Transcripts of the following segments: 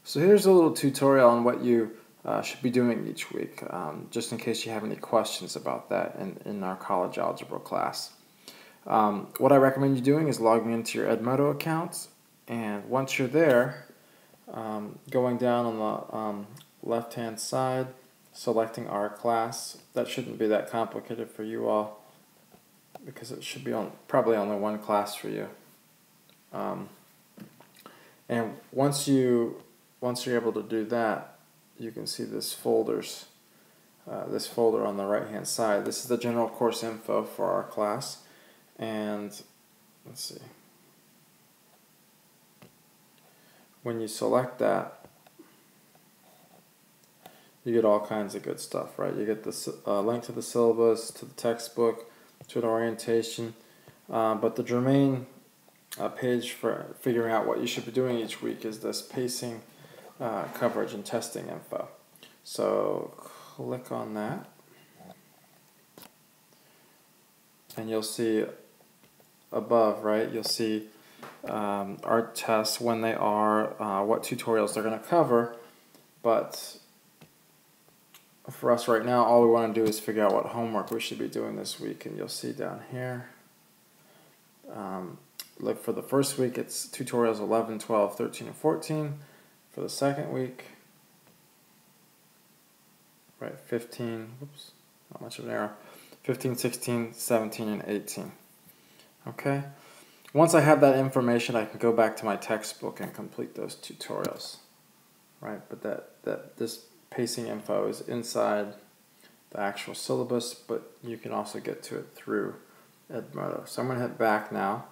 So here's a little tutorial on what you should be doing each week, just in case you have any questions about that in our college algebra class. What I recommend you doing is logging into your Edmodo account, and once you're there, going down on the left-hand side, selecting our class. That shouldn't be that complicated for you all, because it should be probably only one class for you. And once you're able to do that, you can see this folder on the right hand side. This is the general course info for our class, and let's see, when you select that, you get all kinds of good stuff, right? You get the link to the syllabus, to the textbook, to an orientation, but the germane page for figuring out what you should be doing each week is this pacing, coverage, and testing info. So click on that, and you'll see above, right, you'll see our tests, when they are, what tutorials they're going to cover. But for us right now, all we want to do is figure out what homework we should be doing this week. And you'll see down here, look, for the first week it's tutorials 11, 12, 13, and 14. For the second week, right, 15, whoops, not much of an error, 15, 16, 17, and 18. Okay? Once I have that information, I can go back to my textbook and complete those tutorials. Right? But this pacing info is inside the actual syllabus, but you can also get to it through Edmodo. So I'm going to hit back now,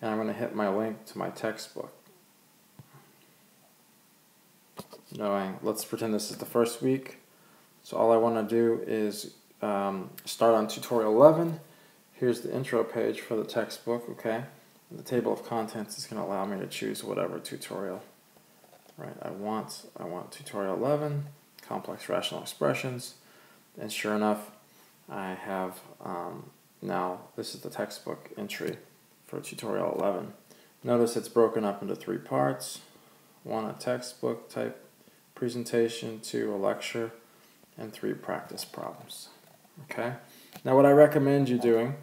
and I'm going to hit my link to my textbook. Let's pretend this is the first week. So all I want to do is start on tutorial 11. Here's the intro page for the textbook, okay? And the table of contents is going to allow me to choose whatever tutorial, right, I want. I want tutorial 11, complex rational expressions, and sure enough, I have now this is the textbook entry for tutorial 11. Notice it's broken up into 3 parts: 1, a textbook type presentation; 2, a lecture; and 3, practice problems. Okay. Now what I recommend you doing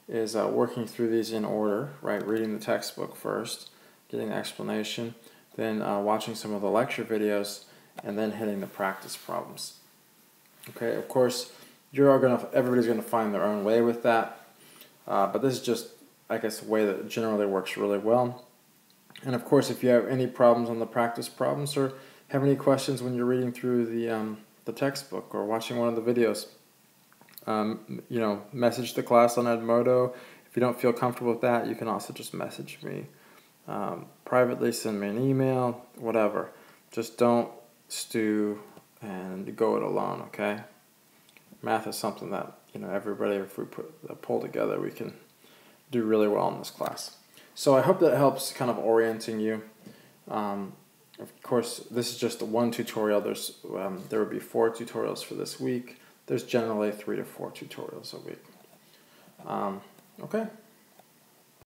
is working through these in order, right? Reading the textbook first, getting the explanation, then watching some of the lecture videos, and then hitting the practice problems. Okay, of course, everybody's gonna find their own way with that, but this is just, I guess, a way that generally works really well. And of course, if you have any problems on the practice problems, or have any questions when you're reading through the textbook or watching one of the videos, message the class on Edmodo. If you don't feel comfortable with that, you can also just message me privately, send me an email, whatever. Just don't stew and go it alone, okay? Math is something that, everybody, if we put a pull together, we can do really well in this class. So I hope that helps kind of orienting you. Of course, this is just one tutorial. There will be 4 tutorials for this week. There's generally 3 to 4 tutorials a week. Okay.